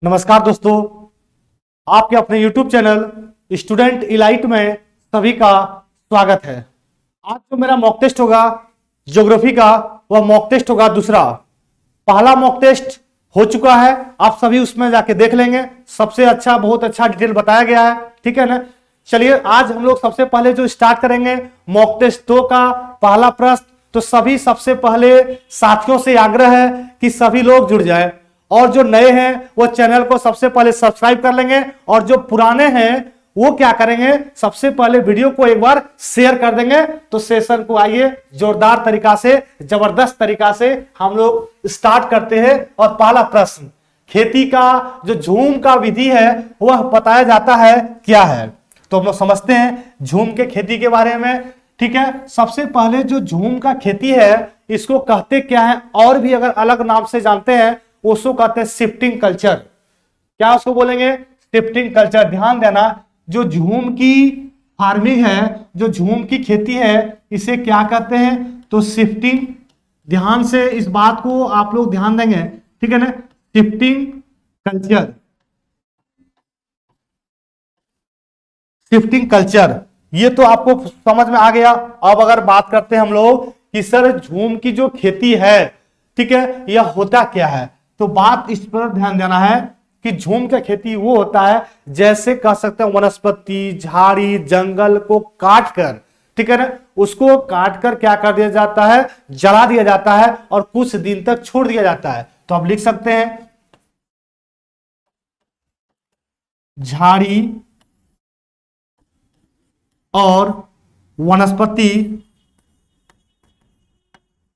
नमस्कार दोस्तों, आपके अपने YouTube चैनल स्टूडेंट इलाइट में सभी का स्वागत है। आज जो मेरा मॉक टेस्ट होगा ज्योग्राफी का, वह मॉक टेस्ट होगा दूसरा। पहला मॉक टेस्ट हो चुका है, आप सभी उसमें जाके देख लेंगे। सबसे अच्छा, बहुत अच्छा डिटेल बताया गया है, ठीक है ना। चलिए आज हम लोग सबसे पहले जो स्टार्ट करेंगे मॉक टेस्ट 2 का पहला प्रश्न। तो सभी सबसे पहले साथियों से आग्रह है कि सभी लोग जुड़ जाएं, और जो नए हैं वो चैनल को सबसे पहले सब्सक्राइब कर लेंगे, और जो पुराने हैं वो क्या करेंगे, सबसे पहले वीडियो को एक बार शेयर कर देंगे। तो सेशन को आइए जोरदार तरीका से, जबरदस्त तरीका से हम लोग स्टार्ट करते हैं। और पहला प्रश्न, खेती का जो झूम का विधि है वह बताया जाता है क्या है। तो हम लोग समझते हैं झूम के खेती के बारे में, ठीक है। सबसे पहले जो झूम का खेती है इसको कहते क्या है, और भी अगर अलग नाम से जानते हैं उसको कहते हैं शिफ्टिंग कल्चर। क्या उसको बोलेंगे, शिफ्टिंग कल्चर। ध्यान देना, जो झूम की फार्मिंग है, जो झूम की खेती है, इसे क्या कहते हैं, तो शिफ्टिंग। ध्यान से इस बात को आप लोग ध्यान देंगे, ठीक है ना, शिफ्टिंग कल्चर। शिफ्टिंग कल्चर, ये तो आपको समझ में आ गया। अब अगर बात करते हैं हम लोग कि सर झूम की जो खेती है, ठीक है, यह होता क्या है, तो बात इस पर ध्यान देना है कि झूम का खेती वो होता है, जैसे कह सकते हैं वनस्पति, झाड़ी, जंगल को काट कर, ठीक है ना, उसको काट कर क्या कर दिया जाता है, जला दिया जाता है और कुछ दिन तक छोड़ दिया जाता है। तो आप लिख सकते हैं झाड़ी और वनस्पति,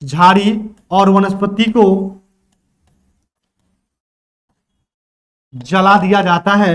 झाड़ी और वनस्पति को जला दिया जाता है,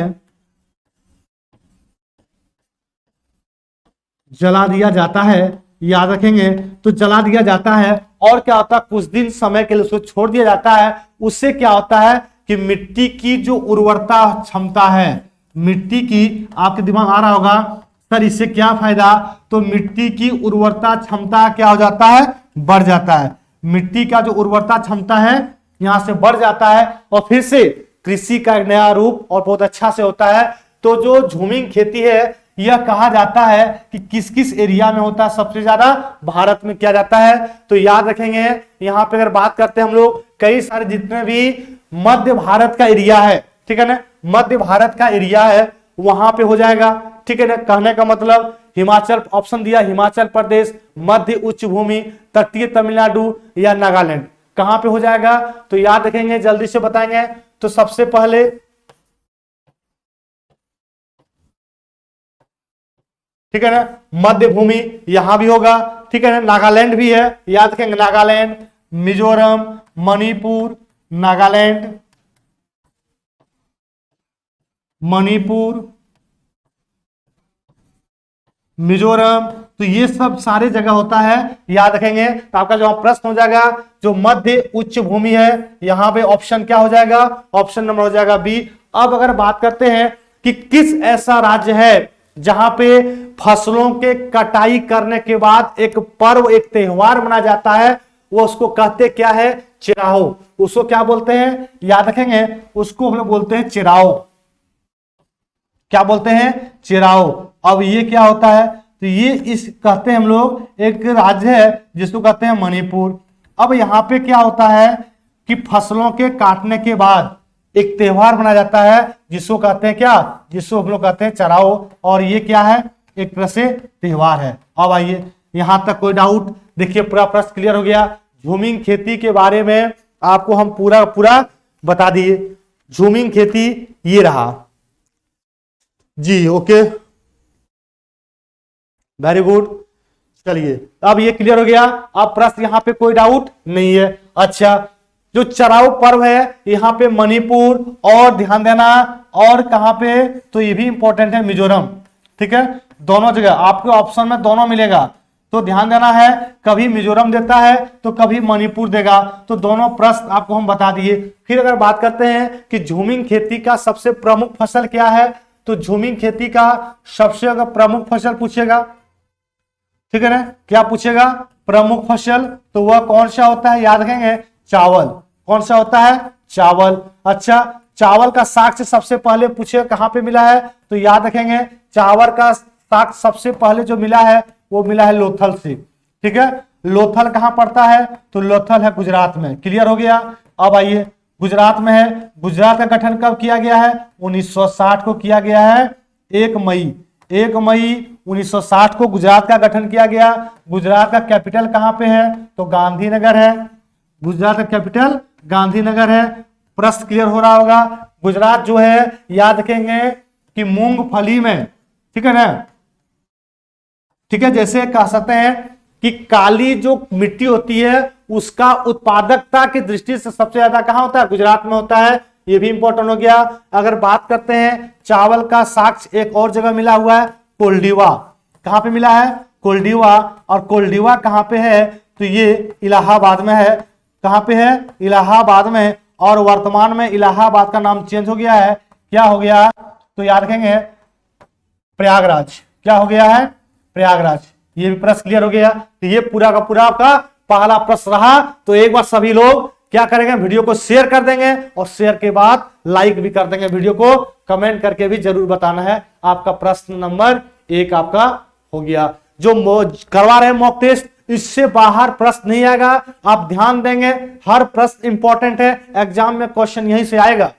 जला दिया जाता है, याद रखेंगे। तो जला दिया जाता है और क्या होता है, कुछ दिन समय के लिए उसको छोड़ दिया जाता है। उससे क्या होता है कि मिट्टी की जो उर्वरता क्षमता है, मिट्टी की, आपके दिमाग आ रहा होगा सर इससे क्या फायदा, तो मिट्टी की उर्वरता क्षमता क्या हो जाता है, बढ़ जाता है। मिट्टी का जो उर्वरता क्षमता है यहां से बढ़ जाता है, और फिर से कृषि का एक नया रूप और बहुत अच्छा से होता है। तो जो झूमिंग खेती है यह कहा जाता है कि किस किस एरिया में होता है, सबसे ज्यादा भारत में किया जाता है। तो याद रखेंगे यहाँ पे अगर बात करते हैं हम लोग, कई सारे जितने भी मध्य भारत का एरिया है, ठीक है ना, मध्य भारत का एरिया है वहां पे हो जाएगा, ठीक है ना। कहने का मतलब हिमाचल, ऑप्शन दिया हिमाचल प्रदेश, मध्य उच्च भूमि, तटीय तमिलनाडु या नागालैंड, कहां पे हो जाएगा। तो याद रखेंगे, जल्दी से बताएंगे। तो सबसे पहले ठीक है ना, मध्य भूमि यहां भी होगा, ठीक है ना। नागालैंड भी है, याद रखेंगे, नागालैंड, मिजोरम, मणिपुर, नागालैंड, मणिपुर, मिजोरम, तो ये सब सारे जगह होता है, याद रखेंगे। तो आपका जो प्रश्न हो जाएगा, जो मध्य उच्च भूमि है, यहां पे ऑप्शन क्या हो जाएगा, ऑप्शन नंबर हो जाएगा बी। अब अगर बात करते हैं कि किस ऐसा राज्य है जहां पे फसलों के कटाई करने के बाद एक पर्व, एक त्योहार मनाया जाता है, वो उसको कहते क्या है, चिराओ। उसको क्या बोलते हैं, याद रखेंगे, उसको हम लोग बोलते हैं चिराओ। क्या बोलते हैं, चिराओ। अब ये क्या होता है, तो ये इस कहते हैं हम लोग एक राज्य है जिसको कहते हैं मणिपुर। अब यहाँ पे क्या होता है कि फसलों के काटने के बाद एक त्योहार मनाया जाता है जिसको कहते हैं क्या, जिसको हम लोग कहते हैं चराओ। और ये क्या है, एक तरह से त्योहार है। अब आइए, यहां तक कोई डाउट, देखिए पूरा प्रश्न क्लियर हो गया। झूमिंग खेती के बारे में आपको हम पूरा पूरा बता दिए। झूमिंग खेती ये रहा जी, ओके, वेरी गुड। चलिए अब ये क्लियर हो गया। अब प्रश्न यहाँ पे कोई डाउट नहीं है। अच्छा, जो चराऊ पर्व है यहाँ पे मणिपुर, और ध्यान देना, और कहां पे, तो ये भी इंपॉर्टेंट है, मिजोरम, ठीक है। दोनों जगह आपके ऑप्शन में दोनों मिलेगा, तो ध्यान देना है, कभी मिजोरम देता है तो कभी मणिपुर देगा। तो दोनों प्रश्न आपको हम बता दिए। फिर अगर बात करते हैं कि झूमिंग खेती का सबसे प्रमुख फसल क्या है, तो झूमिंग खेती का सबसे अगर प्रमुख फसल पूछेगा, ठीक है ना, क्या पूछेगा, प्रमुख फसल, तो वह कौन सा होता है, याद रखेंगे, चावल। कौन सा होता है, चावल। अच्छा, चावल का साग से सबसे पहले पूछे कहां पे मिला है, तो याद रखेंगे चावल का साग सबसे पहले जो मिला है वो मिला है लोथल से। ठीक है, लोथल कहां पड़ता है, तो लोथल है गुजरात में। क्लियर हो गया। अब आइए, गुजरात में है। गुजरात का गठन कब किया गया है, 1960 को किया गया है। 1 मई 1960 को गुजरात का गठन किया गया। गुजरात का कैपिटल कहां पे है, तो गांधीनगर है। गुजरात का कैपिटल गांधीनगर है। प्रश्न क्लियर हो रहा होगा। गुजरात जो है याद रखेंगे कि मूंगफली में, ठीक है ना, ठीक है, जैसे कह सकते हैं कि काली जो मिट्टी होती है उसका उत्पादकता की दृष्टि से सबसे ज्यादा कहां होता है, गुजरात में होता है। ये भी इंपॉर्टेंट हो गया। अगर बात करते हैं चावल का साग एक और जगह मिला हुआ है, कोल्डीवा। कहां पे मिला है, कोल्डीवा। और कोल्डीवा कहां पे है, तो ये इलाहाबाद में है। कहां पे है, इलाहाबाद में। और वर्तमान में इलाहाबाद का नाम चेंज हो गया है। क्या हो गया, तो याद रखेंगे प्रयागराज। क्या हो गया है, प्रयागराज। ये भी प्रश्न क्लियर हो गया। तो ये पूरा का पूरा आपका पहला प्रश्न रहा। तो एक बार सभी लोग क्या करेंगे, वीडियो को शेयर कर देंगे और शेयर के बाद लाइक भी कर देंगे वीडियो को। कमेंट करके भी जरूर बताना है। आपका प्रश्न नंबर 1 आपका हो गया। जो करवा रहे हैं मॉक टेस्ट, इससे बाहर प्रश्न नहीं आएगा। आप ध्यान देंगे, हर प्रश्न इंपॉर्टेंट है। एग्जाम में क्वेश्चन यहीं से आएगा।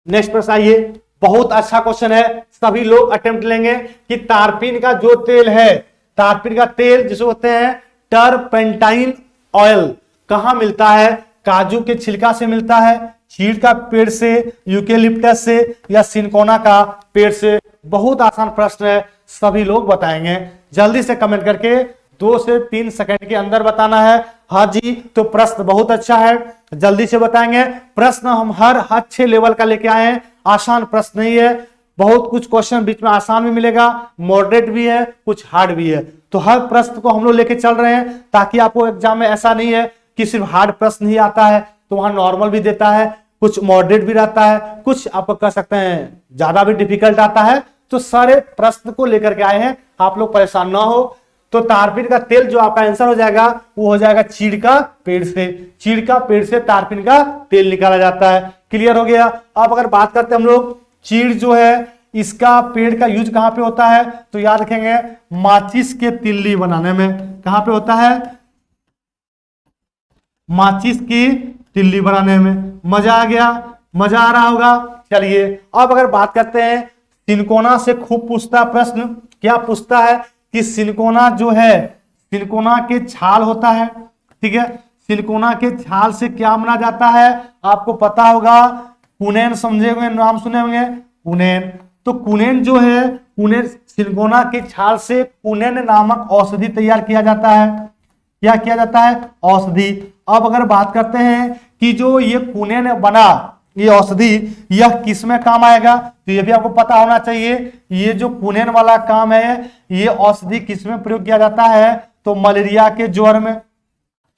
नेक्स्ट प्रश्न आइए, बहुत अच्छा क्वेश्चन है, सभी लोग अटेम्प्ट लेंगे कि तारपीन का जो तेल है, तारपीन का तेल जिसे होते हैं टर्पेंटाइन ऑयल, कहां मिलता है, काजू के छिलका से मिलता है, चीड़ का पेड़ से, यूकेलिप्टस से, या सिनकोना का पेड़ से। बहुत आसान प्रश्न है, सभी लोग बताएंगे। जल्दी से कमेंट करके 2 से 3 सेकंड के अंदर बताना है। हाँ जी, तो प्रश्न बहुत अच्छा है, जल्दी से बताएंगे। प्रश्न हम हर अच्छे लेवल का लेके आए हैं। आसान प्रश्न नहीं है, बहुत कुछ क्वेश्चन बीच में आसान भी मिलेगा, मॉडरेट भी है, कुछ हार्ड भी है। तो हर प्रश्न को हम लोग लेके चल रहे हैं ताकि आपको एग्जाम में ऐसा नहीं है कि सिर्फ हार्ड प्रश्न ही आता है, तो वहां नॉर्मल भी देता है, कुछ मॉडरेट भी रहता है, कुछ आप कह सकते हैं ज्यादा भी डिफिकल्ट आता है। तो सारे प्रश्न को लेकर के आए हैं, आप लोग परेशान ना हो। तो तारपीन का तेल जो आपका आंसर हो जाएगा वो हो जाएगा चीड़ का पेड़ से। चीड़ का पेड़ से तारपीन का तेल निकाला जाता है। क्लियर हो गया। अब अगर बात करते हैं हम लोग, चीड़ जो है इसका पेड़ का यूज कहां पे होता है, तो याद रखेंगे माचिस के तिल्ली बनाने में। कहां पे होता है, माचिस की तिल्ली बनाने में। मजा आ गया, मजा आ रहा होगा। चलिए अब अगर बात करते हैं, सिनकोना से खूब पूछता प्रश्न, क्या पूछता है कि सिनकोना जो है, सिनकोना के छाल होता है, ठीक है, सिनकोना के छाल से क्या बना जाता है, आपको पता होगा, कुनेन समझे हुए, नाम सुने होंगे कुनेन। तो कुनेन जो है, कुनेन, सिनकोना के छाल से कुनेन नामक औषधि तैयार किया जाता है। क्या किया जाता है, औषधि। अब अगर बात करते हैं कि जो ये कुनेन बना, ये औषधि, यह किस में काम आएगा, तो ये भी आपको पता होना चाहिए। ये जो कुनेन वाला काम है, ये औषधि किस में प्रयोग किया जाता है, तो मलेरिया के ज्वर में,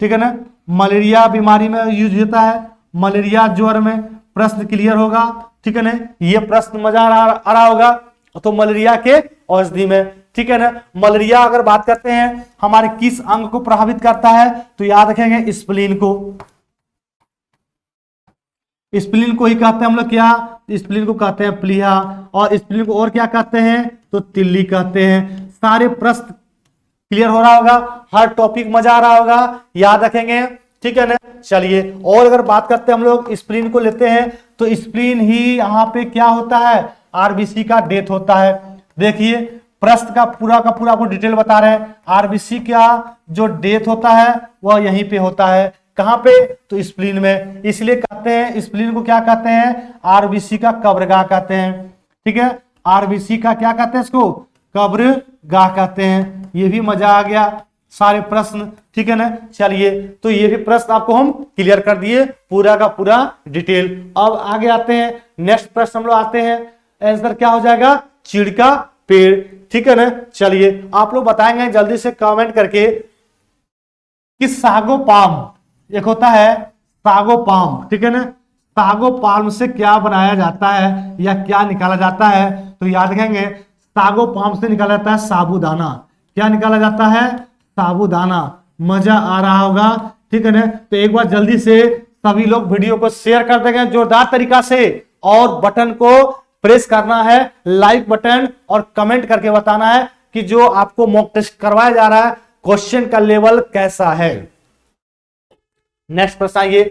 ठीक है ना, मलेरिया बीमारी में यूज होता है, मलेरिया ज्वर में। प्रश्न क्लियर होगा, ठीक है ना, ये प्रश्न मजा आ रहा होगा। तो मलेरिया के औषधि में, ठीक है ना। मलेरिया अगर बात करते हैं हमारे किस अंग को प्रभावित करता है, तो याद रखेंगे स्प्लीन को। स्प्लीन को ही कहते हैं हम लोग क्या, स्प्लीन को कहते हैं प्लीहा, और स्प्लीन को और क्या कहते हैं, तो तिल्ली कहते हैं। सारे प्रश्न क्लियर हो रहा होगा, हर टॉपिक मजा आ रहा होगा, याद रखेंगे, ठीक है ना। चलिए और अगर बात करते हैं हम लोग स्प्लीन को लेते हैं, तो स्प्लीन ही यहाँ पे क्या होता है, आरबीसी का डेथ होता है। देखिए प्रश्न का पूरा आपको डिटेल बता रहे हैं। आरबीसी का जो डेथ होता है वह यहीं पे होता है। कहां पे, तो स्प्लीन में। इसलिए कहते हैं स्प्लीन को क्या कहते हैं, आरबीसी का कब्रगाह कहते हैं, ठीक है। आरबीसी का क्या कहते हैं, इसको कब्रगाह कहते हैं। ये भी मजा आ गया, सारे प्रश्न, ठीक है ना। चलिए तो ये भी प्रश्न आपको हम क्लियर कर दिए, पूरा का पूरा डिटेल। अब आगे आते हैं, नेक्स्ट प्रश्न हम लोग आते हैं, आंसर क्या हो जाएगा, चीड़ का पेड़, ठीक है ना। चलिए आप लोग बताएंगे जल्दी से कमेंट करके कि सागो पाम, एक होता है सागो पाम, ठीक है ना, सागो पाम से क्या बनाया जाता है या क्या निकाला जाता है, तो याद रखेंगे सागो पाम से निकाला जाता है साबूदाना। क्या निकाला जाता है, साबूदाना। मजा आ रहा होगा, ठीक है ना। तो एक बार जल्दी से सभी लोग वीडियो को शेयर कर देंगे जोरदार तरीका से, और बटन को प्रेस करना है, लाइक बटन, और कमेंट करके बताना है कि जो आपको मॉक टेस्ट करवाया जा रहा है क्वेश्चन का लेवल कैसा है। नेक्स्ट प्रश्न आइए,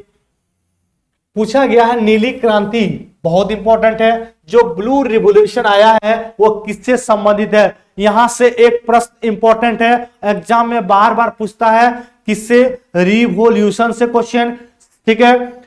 पूछा गया है नीली क्रांति, बहुत इंपॉर्टेंट है, जो ब्लू रिवॉल्यूशन आया है वो किससे संबंधित है। यहां से एक प्रश्न इंपॉर्टेंट है, एग्जाम में बार बार पूछता है, किससे, रिवॉल्यूशन से क्वेश्चन, ठीक है।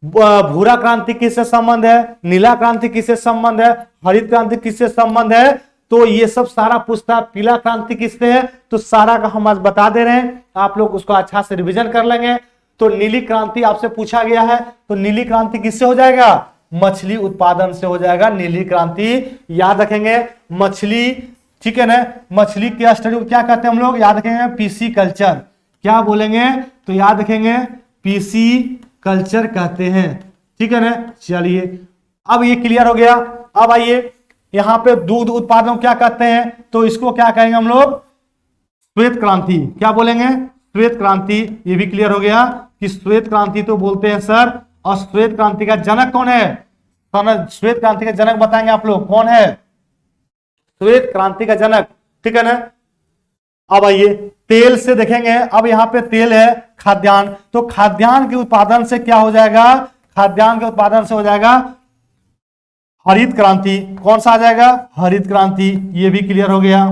भूरा क्रांति किससे संबंध है, नीला क्रांति किससे संबंध है, हरित क्रांति किससे संबंध है, तो ये सब सारा पूछता है। पीला क्रांति किससे है, तो सारा का हम आज बता दे रहे हैं, आप लोग उसको अच्छा से रिवीजन कर लेंगे। तो नीली क्रांति आपसे पूछा गया है, तो नीली क्रांति किससे हो जाएगा, मछली उत्पादन से हो जाएगा नीली क्रांति, याद रखेंगे मछली, ठीक है ना। मछली के स्टडी को क्या कहते हैं हम लोग, याद रखेंगे पीसी कल्चर, क्या बोलेंगे, तो याद रखेंगे पीसी कल्चर कहते हैं, ठीक है ना। चलिए अब ये क्लियर हो गया। अब आइए यहां पे दूध उत्पादन क्या कहते हैं, तो इसको क्या कहेंगे हम लोग, श्वेत क्रांति, क्या बोलेंगे, श्वेत क्रांति। ये भी क्लियर हो गया कि श्वेत क्रांति तो बोलते हैं सर, और श्वेत क्रांति का जनक कौन है, श्वेत क्रांति का जनक बताएंगे आप लोग कौन है, श्वेत क्रांति का जनक, ठीक है ना। अब आइए तेल से देखेंगे, अब यहां पे तेल है खाद्यान्न, तो खाद्यान्न के उत्पादन से क्या हो जाएगा, खाद्यान्न के उत्पादन से हो जाएगा हरित क्रांति, कौन सा आ जाएगा, हरित क्रांति। ये भी क्लियर हो गया,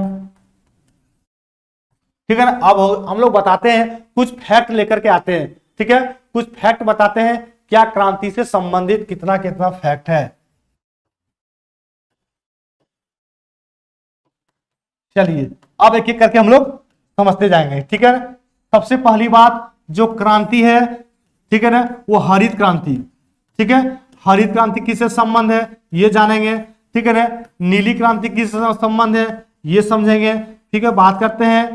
ठीक है ना। अब हम लोग बताते हैं, कुछ फैक्ट लेकर के आते हैं, ठीक है, कुछ फैक्ट बताते हैं, क्या क्रांति से संबंधित कितना कितना फैक्ट है। चलिए अब एक एक करके हम लोग समझते जाएंगे, ठीक है ना। सबसे पहली बात, जो क्रांति है, ठीक है ना, वो हरित क्रांति, ठीक है। हरित क्रांति किससे संबंध है ये जानेंगे, ठीक है ना। नीली क्रांति किससे संबंध है ये समझेंगे, ठीक है। बात करते हैं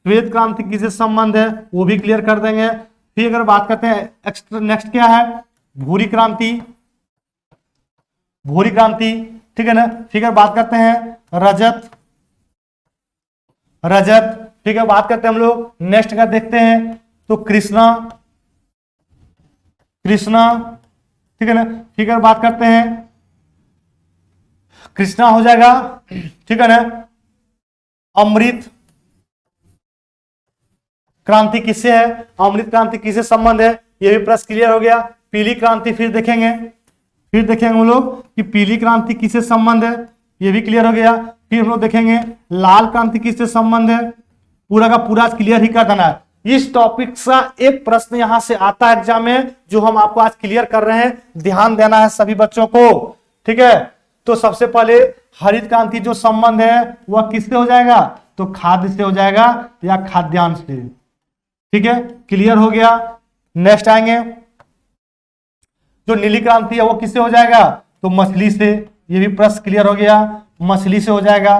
श्वेत क्रांति किससे संबंध है वो भी क्लियर कर देंगे। फिर अगर बात करते हैं नेक्स्ट क्या है, भूरी क्रांति, भूरी क्रांति, ठीक है ना। फिर अगर बात करते हैं रजत, रजत, ठीक है। बात करते हैं हम लोग नेक्स्ट का देखते हैं, तो कृष्णा, कृष्णा, ठीक है ना। ठीक है, बात करते हैं कृष्णा हो जाएगा, ठीक है ना। अमृत क्रांति किससे है, अमृत क्रांति किससे संबंध है, ये भी प्रश्न क्लियर हो गया। पीली क्रांति फिर देखेंगे, फिर देखेंगे हम लोग कि पीली क्रांति किससे संबंध है, ये भी क्लियर हो गया। फिर हम लोग देखेंगे लाल क्रांति किससे संबंध है, पूरा का पूरा क्लियर ही कर देना है। इस टॉपिक का एक प्रश्न यहां से आता है एग्जाम में, जो हम आपको आज क्लियर कर रहे हैं, ध्यान देना है सभी बच्चों को, ठीक है। तो सबसे पहले हरित क्रांति जो संबंध है वह किससे हो जाएगा, तो खाद्य से हो जाएगा या खाद्यान्न से, ठीक है, क्लियर हो गया। नेक्स्ट आएंगे, जो नीली क्रांति है वो किससे हो जाएगा, तो मछली से, ये भी प्रश्न क्लियर हो गया, मछली से हो जाएगा।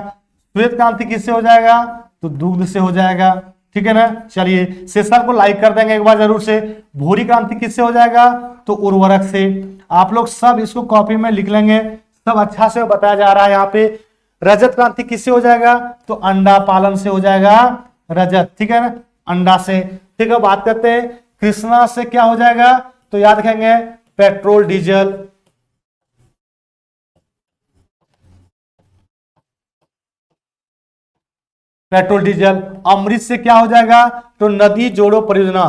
श्वेत क्रांति किससे हो जाएगा, तो दूध से हो जाएगा, ठीक है ना। चलिए सेशन को लाइक कर देंगे एक बार जरूर से। भूरी क्रांति किससे हो जाएगा, तो उर्वरक से। आप लोग सब इसको कॉपी में लिख लेंगे, सब अच्छा से बताया जा रहा है यहाँ पे। रजत क्रांति किससे हो जाएगा, तो अंडा पालन से हो जाएगा रजत, ठीक है ना, अंडा से, ठीक है। बात करते हैं कृष्णा से क्या हो जाएगा, तो याद रखेंगे पेट्रोल डीजल, पेट्रोल डीजल। अमृत से क्या हो जाएगा, तो नदी जोड़ो परियोजना,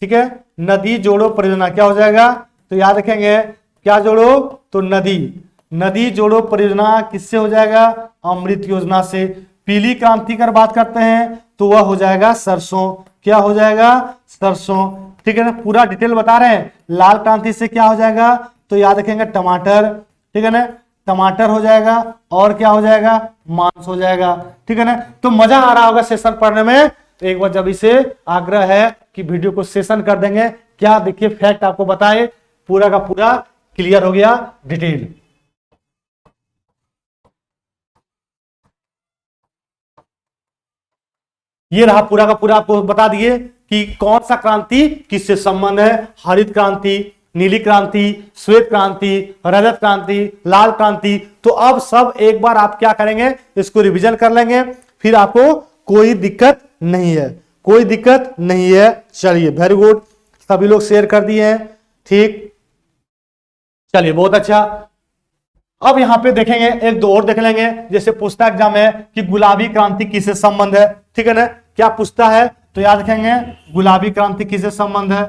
ठीक है, नदी जोड़ो परियोजना क्या हो जाएगा, तो याद रखेंगे क्या जोड़ो, तो नदी, नदी जोड़ो परियोजना किससे हो जाएगा, अमृत योजना से। पीली क्रांति की बात करते हैं तो वह हो जाएगा सरसों, क्या हो जाएगा, सरसों, ठीक है ना, पूरा डिटेल बता रहे हैं। लाल क्रांति से क्या हो जाएगा, तो याद रखेंगे टमाटर, ठीक है ना, टमाटर हो जाएगा, और क्या हो जाएगा, मांस हो जाएगा, ठीक है ना। तो मजा आ रहा होगा सेशन पढ़ने में। एक बार जब इसे आग्रह है कि वीडियो को सेशन कर देंगे, क्या देखिए फैक्ट आपको बताए, पूरा का पूरा क्लियर हो गया डिटेल। ये रहा पूरा का पूरा, आपको बता दिए कि कौन सा क्रांति किससे संबंध है, हरित क्रांति, नीली क्रांति, श्वेत क्रांति, रजत क्रांति, लाल क्रांति। तो अब सब एक बार आप क्या करेंगे, इसको रिवीजन कर लेंगे, फिर आपको कोई दिक्कत नहीं है, कोई दिक्कत नहीं है। चलिए वेरी गुड, सभी लोग शेयर कर दिए हैं, ठीक। चलिए बहुत अच्छा। अब यहां पे देखेंगे, एक दो और देख लेंगे। जैसे पूछता एग्जाम है कि गुलाबी क्रांति किससे संबंध है, ठीक है ना, क्या पूछता है तो याद रखेंगे गुलाबी क्रांति किससे संबंध है।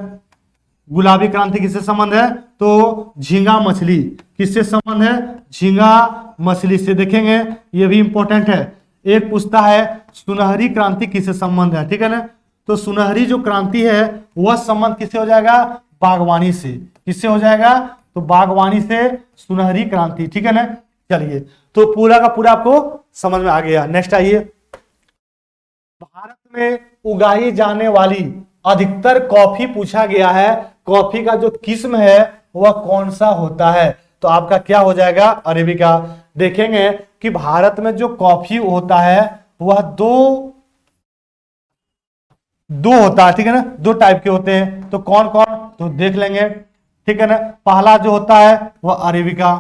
गुलाबी क्रांति किससे संबंध है तो झींगा मछली किससे संबंध है, झींगा मछली से। देखेंगे ये भी इंपॉर्टेंट है। एक पूछता है सुनहरी क्रांति किससे संबंध है, ठीक है ना, तो सुनहरी जो क्रांति है वह संबंध किससे हो जाएगा, बागवानी से। किससे हो जाएगा तो बागवानी से सुनहरी क्रांति, ठीक है ना। चलिए तो पूरा का पूरा आपको समझ में आ गया। नेक्स्ट आइए, भारत में उगाई जाने वाली अधिकतर कॉफी पूछा गया है, कॉफी का जो किस्म है वह कौन सा होता है, तो आपका क्या हो जाएगा अरेबिका। देखेंगे कि भारत में जो कॉफी होता है वह दो होता है, ठीक है ना, दो टाइप के होते हैं। तो कौन कौन तो देख लेंगे, ठीक है ना। पहला जो होता है वह अरेबिका,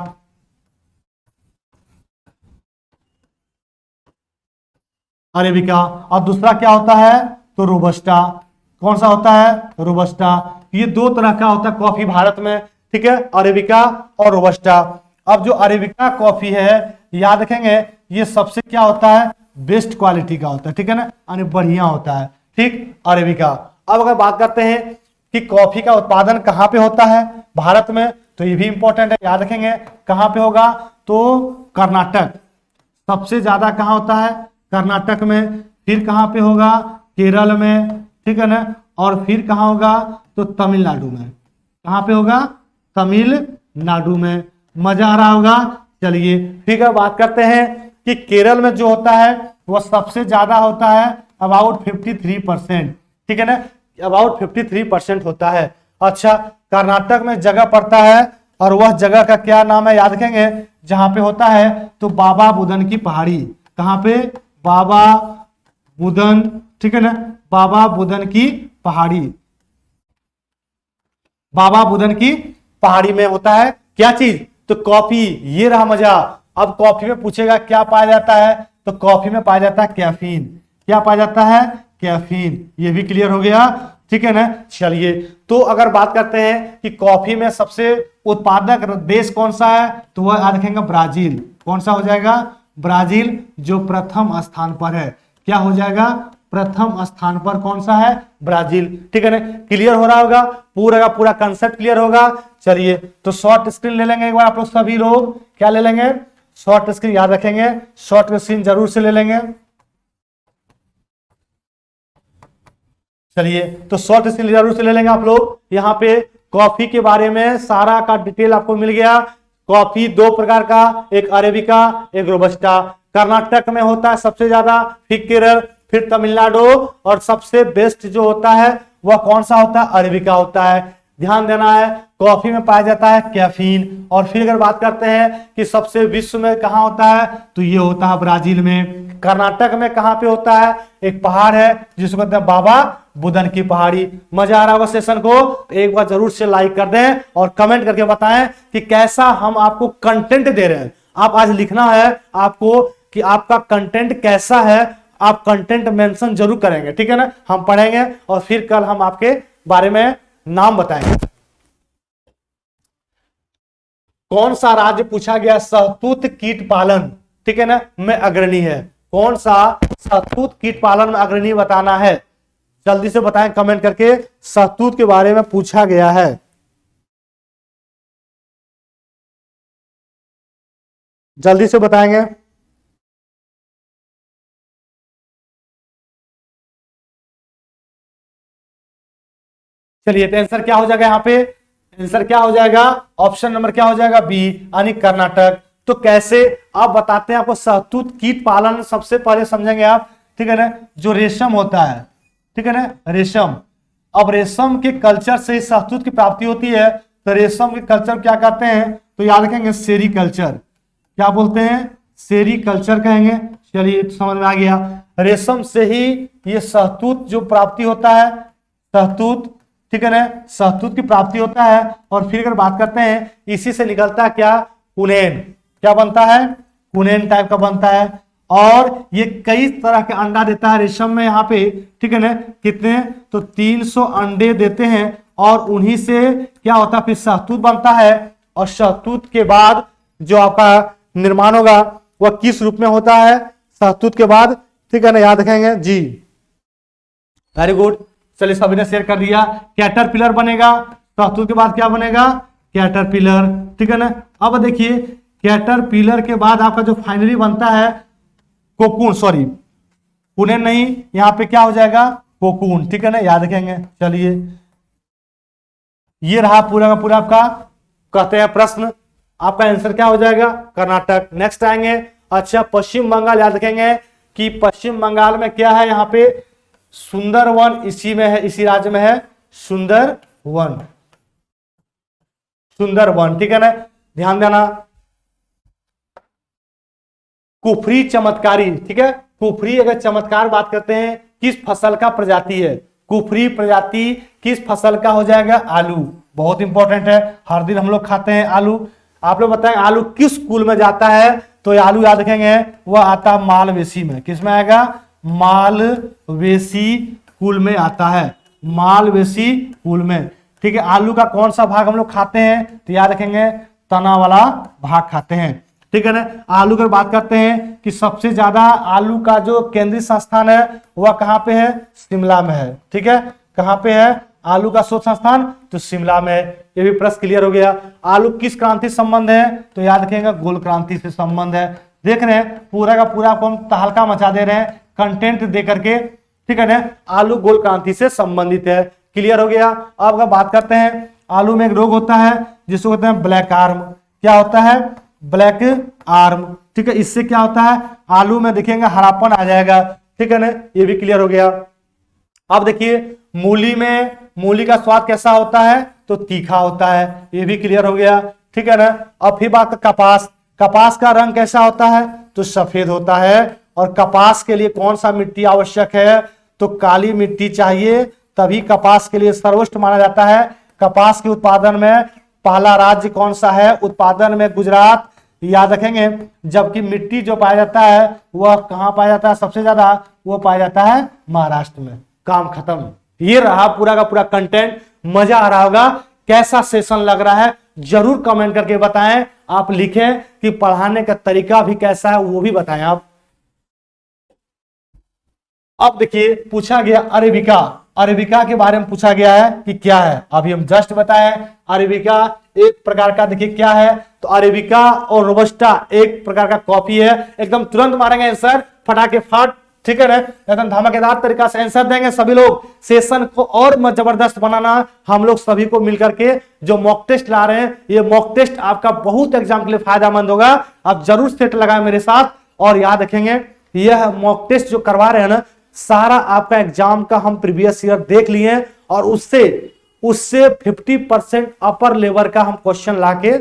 अरेबिका, और दूसरा क्या होता है तो रोबस्टा। कौन सा होता है रोबस्टा। ये दो तरह का होता है कॉफी भारत में, ठीक है, अरेबिका और रोबस्टा। अब जो अरेबिका कॉफी है याद रखेंगे ये सबसे क्या होता है बेस्ट क्वालिटी का होता है, ठीक है ना, यानी बढ़िया होता है, ठीक, अरेबिका। अब अगर बात करते हैं कि कॉफी का उत्पादन कहां पे होता है भारत में, तो ये भी इंपॉर्टेंट है, याद रखेंगे कहां पे होगा तो कर्नाटक। सबसे ज्यादा कहां होता है कर्नाटक में, फिर कहां पे होगा केरल में, ठीक है ना, और फिर कहां होगा तो तमिलनाडु में। कहां पे होगा तमिलनाडु में। मजा आ रहा होगा। चलिए फिर बात करते हैं कि केरल में जो होता है वह सबसे ज्यादा होता है अबाउट 53%, ठीक है ना, अबाउट 53% होता है। अच्छा कर्नाटक में जगह पड़ता है और वह जगह का क्या नाम है याद रखेंगे, जहां पे होता है तो बाबा बुदन की पहाड़ी। कहां पे बाबा बुदन, ठीक है ना, बाबा बुदन की पहाड़ी, बाबा बुदन की पहाड़ी में होता है क्या चीज तो कॉफी। ये रहा मजा। अब कॉफी में पूछेगा क्या पाया जाता है तो कॉफी में पाया जाता है कैफीन। क्या पाया जाता है कैफीन। ये भी क्लियर हो गया, ठीक है ना। चलिए तो अगर बात करते हैं कि कॉफी में सबसे उत्पादक देश कौन सा है तो वह याद रखेंगे ब्राजील। कौन सा हो जाएगा ब्राजील, जो प्रथम स्थान पर है। क्या हो जाएगा प्रथम स्थान पर कौन सा है ब्राजील, ठीक है ना। क्लियर हो रहा होगा, पूरा का पूरा कंसेप्ट क्लियर होगा। चलिए तो शॉर्ट स्क्रीन ले लेंगे एक बार आप लोग सभी लोग। क्या ले लेंगे शॉर्ट स्क्रीन, याद रखेंगे शॉर्ट स्क्रीन जरूर से ले लेंगे। चलिए तो शॉर्ट स्क्रीन जरूर से ले लेंगे आप लोग। यहाँ पे कॉफी के बारे में सारा का डिटेल आपको मिल गया। कॉफी दो प्रकार का, एक अरेबिका एक रोबस्टा। कर्नाटक में होता है सबसे ज्यादा, फिर केरल, फिर तमिलनाडु, और सबसे बेस्ट जो होता है वह कौन सा होता है अरेबिका होता है। ध्यान देना है कॉफी में पाया जाता है कैफीन। और फिर अगर बात करते हैं कि सबसे विश्व में कहां होता है तो ये होता है ब्राजील में। कर्नाटक में कहां पे होता है एक पहाड़ है जिसको कहते हैं बाबा बुदन की पहाड़ी। मजा आ रहा होगा सेशन को, एक बार जरूर से लाइक कर दें और कमेंट करके बताएं कि कैसा हम आपको कंटेंट दे रहे हैं। आप आज लिखना है आपको कि आपका कंटेंट कैसा है, आप कंटेंट मेंशन जरूर करेंगे, ठीक है ना। हम पढ़ेंगे और फिर कल हम आपके बारे में नाम बताएंगे। कौन सा राज्य पूछा गया शहतूत कीट पालन, ठीक है ना, में अग्रणी है। कौन सा शहतूत कीट पालन में अग्रणी बताना है, जल्दी से बताएं कमेंट करके। शहतूत के बारे में पूछा गया है, जल्दी से बताएंगे। चलिए तो आंसर क्या हो जाएगा यहाँ पे, आंसर क्या हो जाएगा ऑप्शन नंबर क्या हो जाएगा बी, यानी कर्नाटक। तो कैसे आप बताते हैं आपको शहतूत कीट पालन। सबसे पहले समझेंगे आप, ठीक है ना, जो रेशम होता है, ठीक है ना, रेशम। अब रेशम के कल्चर से ही शहतूत की प्राप्ति होती है। तो रेशम के कल्चर क्या कहते हैं तो याद रखेंगे सेरीकल्चर। क्या बोलते हैं सेरीकल्चर कहेंगे। चलिए समझ में आ गया। रेशम से ही ये शहतूत जो प्राप्ति होता है, शहतूत, ठीक है ना, शहतूत की प्राप्ति होता है। और फिर अगर बात करते हैं इसी से निकलता है क्या कुनेन। क्या बनता है कुनेन टाइप का बनता है। और ये कई तरह के अंडा देता है रेशम में यहाँ पे, ठीक है ना, कितने तो 300 अंडे देते हैं। और उन्हीं से क्या होता है, फिर शहतूत बनता है। और शहतूत के बाद जो आपका निर्माण होगा वह किस रूप में होता है, शहतूत के बाद, ठीक है ना, याद रखेंगे जी। वेरी गुड, चलिए सभी ने शेयर कर दिया। कैटरपिलर बनेगा, शहतूत के बाद क्या बनेगा, कैटरपिलर, ठीक है ना। अब देखिए कैटरपिलर के बाद आपका जो फाइनली बनता है कोकून, सॉरी पुनेन नहीं, यहां पे क्या हो जाएगा, कोकून, ठीक है ना, याद रखेंगे। चलिए ये रहा पूरा का पूरा आपका कहते हैं प्रश्न, आपका आंसर क्या हो जाएगा, कर्नाटक। नेक्स्ट आएंगे, अच्छा पश्चिम बंगाल, याद रखेंगे कि पश्चिम बंगाल में क्या है, यहाँ पे सुंदरवन इसी में है, इसी राज्य में है सुंदरवन, सुंदरवन, ठीक है ना, ध्यान देना। कुफरी चमत्कारी, ठीक है, कुफरी अगर चमत्कार बात करते हैं किस फसल का प्रजाति है, कुफरी प्रजाति किस फसल का हो जाएगा, आलू, बहुत इंपॉर्टेंट है, हर दिन हम लोग खाते हैं आलू। आप लोग बताएं आलू किस कुल में जाता है, तो ये आलू याद रखेंगे वह आता मालवेसी में, किस में आएगा, मालवेसी कुल में आता है, मालवेसी कुल में, ठीक है। आलू का कौन सा भाग हम लोग खाते हैं, तो याद रखेंगे तना वाला भाग खाते हैं, ठीक है ना। आलू की बात करते हैं कि सबसे ज्यादा आलू का जो केंद्रीय संस्थान है वह कहां पे है, शिमला में है, ठीक है, कहां पे है आलू का शोध संस्थान, तो शिमला में है। ये भी प्रश्न क्लियर हो गया। आलू किस क्रांति से संबंध है, तो याद रखेंगे गोल क्रांति से संबंध है। देख रहे हैं पूरा का पूरा आपको हम तहलका मचा दे रहे हैं कंटेंट दे करके, ठीक है ना। आलू गोल क्रांति से संबंधित है, क्लियर हो गया। अब अगर बात करते हैं आलू में एक रोग होता है जिसको कहते हैं ब्लैक आर्म, क्या होता है, ब्लैक आर्म, ठीक है। इससे क्या होता है, आलू में देखेंगे हरापन आ जाएगा, ठीक है ना, ये भी क्लियर हो गया। अब देखिए मूली में, मूली का स्वाद कैसा होता है, तो तीखा होता है, ये भी क्लियर हो गया, ठीक है ना। अब फिर बात कपास, कपास का रंग कैसा होता है, तो सफेद होता है। और कपास के लिए कौन सा मिट्टी आवश्यक है, तो काली मिट्टी चाहिए, तभी कपास के लिए सर्वोत्कृष्ट माना जाता है। कपास के उत्पादन में पहला राज्य कौन सा है, उत्पादन में गुजरात, याद रखेंगे। जबकि मिट्टी जो पाया जाता है वह कहां पाया जाता है, सबसे ज्यादा वो पाया जाता है महाराष्ट्र में। काम खत्म। ये रहा पूरा का पूरा कंटेंट, मजा आ रहा होगा। कैसा सेशन लग रहा है जरूर कमेंट करके बताएं। आप लिखें कि पढ़ाने का तरीका भी कैसा है, वो भी बताएं आप। अब देखिए पूछा गया अरेबिका, अरेबिका के बारे में पूछा गया है कि क्या है, अभी हम जस्ट बताएं। अरेबिका एक प्रकार का, देखिए क्या है, तो अरेबिका और रोबस्टा एक प्रकार का कॉफी है। एकदम तुरंत मारेंगे आंसर फटाके फट, ठीक है ना, एकदम धमाकेदार तरीका से आंसर देंगे सभी लोग। सेशन को और जबरदस्त बनाना, हम लोग सभी को मिलकर के जो मॉक टेस्ट ला रहे हैं, ये मॉक टेस्ट आपका बहुत एग्जाम के लिए फायदेमंद होगा। आप जरूर सेट लगाएं मेरे साथ, और याद रखेंगे यह मॉक टेस्ट जो करवा रहे हैं ना, सारा आपका एग्जाम का हम प्रीवियस ईयर देख लिए हैं, और उससे 50% अपर लेवल का हम क्वेश्चन लाके,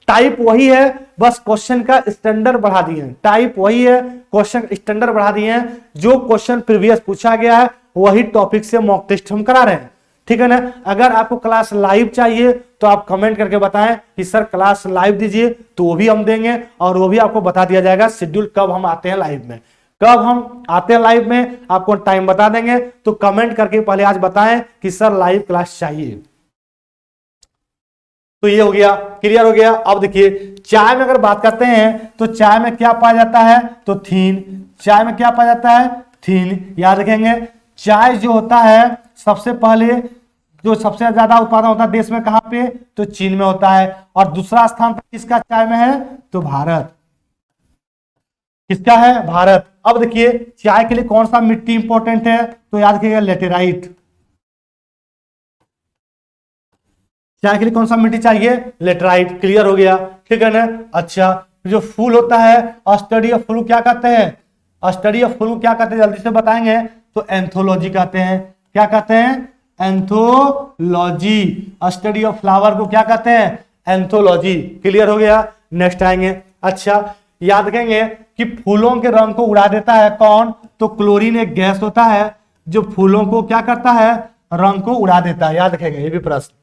टाइप वही है, बस क्वेश्चन का स्टैंडर्ड बढ़ा दिए हैं। टाइप वही है, क्वेश्चन स्टैंडर्ड बढ़ा दिए हैं। जो क्वेश्चन प्रीवियस पूछा गया है वही टॉपिक से मॉक टेस्ट हम करा रहे हैं, ठीक है ना। अगर आपको क्लास लाइव चाहिए तो आप कमेंट करके बताएं कि सर क्लास लाइव दीजिए, तो वो भी हम देंगे, और वो भी आपको बता दिया जाएगा शेड्यूल कब हम आते हैं लाइव में, कब हम आते हैं लाइव में, आपको टाइम बता देंगे। तो कमेंट करके पहले आज बताएं कि सर लाइव क्लास चाहिए। तो ये हो गया, क्लियर हो गया। अब देखिए चाय में अगर बात करते हैं तो चाय में क्या पाया जाता है, तो थीन, चाय में क्या पाया जाता है, थीन, याद रखेंगे। चाय जो होता है सबसे पहले जो सबसे ज्यादा उत्पादन होता है देश में कहां पे, तो चीन में होता है। और दूसरा स्थान पर किसका चाय में है, तो भारत, किसका है, भारत। अब देखिए चाय के लिए कौन सा मिट्टी इंपॉर्टेंट है, तो याद रखिएगा लेटेराइट। चाय के लिए कौन सा मिट्टी चाहिए, लेटेराइट, क्लियर हो गया, ठीक है ना। अच्छा जो फूल होता है स्टडी ऑफ फूल क्या कहते हैं, स्टडी ऑफ फूल क्या कहते हैं, जल्दी से बताएंगे, तो एंथोलॉजी कहते हैं। क्या कहते हैं, एंथोलॉजी। स्टडी ऑफ फ्लावर को क्या कहते हैं, एंथोलॉजी, क्लियर हो गया। नेक्स्ट आएंगे, अच्छा याद रखेंगे कि फूलों के रंग को उड़ा देता है कौन, तो क्लोरीन एक गैस होता है जो फूलों को क्या करता है, रंग को उड़ा देता है, याद रखेंगे। ये भी प्रश्न,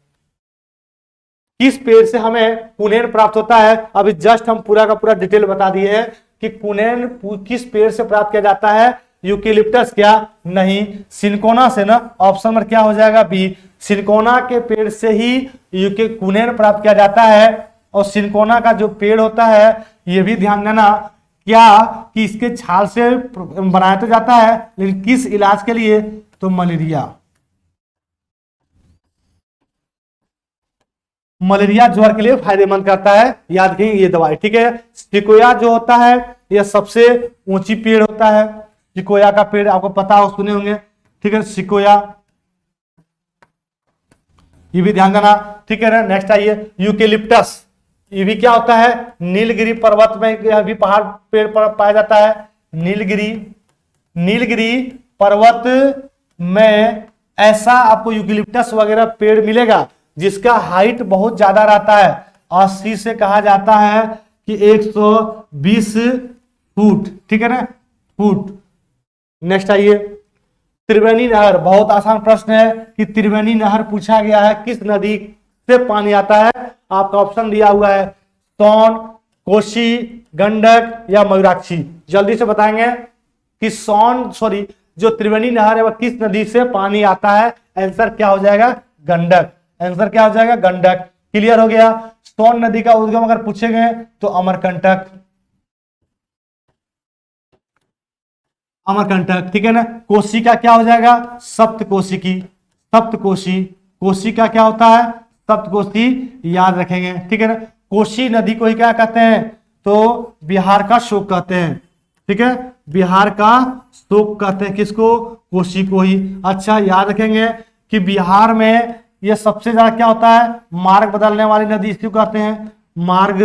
किस पेड़ से हमें कुनेन प्राप्त होता है, अभी जस्ट हम पूरा का पूरा डिटेल बता दिए हैं कि कुनेन किस पेड़ से प्राप्त किया जाता है, यूकेलिप्टस क्या, नहीं, सिनकोना से ना, ऑप्शन नंबर क्या हो जाएगा, बी। सिनकोना के पेड़ से ही यूकेकुनेन प्राप्त किया जाता है। और सिनकोना का जो पेड़ होता है, ये भी ध्यान देना क्या कि इसके छाल से बनाया तो जाता है, लेकिन किस इलाज के लिए, तो मलेरिया, मलेरिया ज्वर के लिए फायदेमंद करता है, याद रखिए ये दवाई, ठीक है। सिकोया जो होता है यह सबसे ऊंची पेड़ होता है, सिकोया का पेड़ आपको पता हो, सुने होंगे, ठीक है, सिकोया, ये भी ध्यान देना, ठीक है ना। नेक्स्ट आइए यूकेलिप्टस, ये भी क्या होता है, नीलगिरी पर्वत में यह भी पहाड़ पेड़ पर पाया जाता है। नीलगिरी, नीलगिरी पर्वत में ऐसा आपको यूकेलिप्टस वगैरह पेड़ मिलेगा जिसका हाइट बहुत ज्यादा रहता है, 80 से कहा जाता है कि 120 फुट, ठीक है ना, फुट। नेक्स्ट आइए त्रिवेणी नहर, बहुत आसान प्रश्न है कि त्रिवेणी नहर पूछा गया है, किस नदी से पानी आता है, आपका ऑप्शन दिया हुआ है, सोन, कोसी, गंडक या मयूराक्षी। जल्दी से बताएंगे कि जो त्रिवेणी नहर है वह किस नदी से पानी आता है, आंसर क्या हो जाएगा, गंडक, आंसर क्या हो जाएगा, गंडक। क्लियर हो गया। सोन नदी का उद्गम अगर पूछे गए तो अमरकंटक, अमरकंटक, ठीक है ना। कोसी का क्या हो जाएगा, सप्तकोशी की, सप्तकोशी, कोसी का क्या होता है, सप्तकोशी, याद रखेंगे, ठीक है ना। कोसी नदी को ही क्या कहते हैं, तो बिहार का शोक कहते हैं, ठीक है, बिहार का शोक कहते हैं किसको, कोसी को ही। अच्छा, याद रखेंगे कि बिहार में ये सबसे ज्यादा क्या होता है, मार्ग बदलने वाली नदी इसको कहते हैं, मार्ग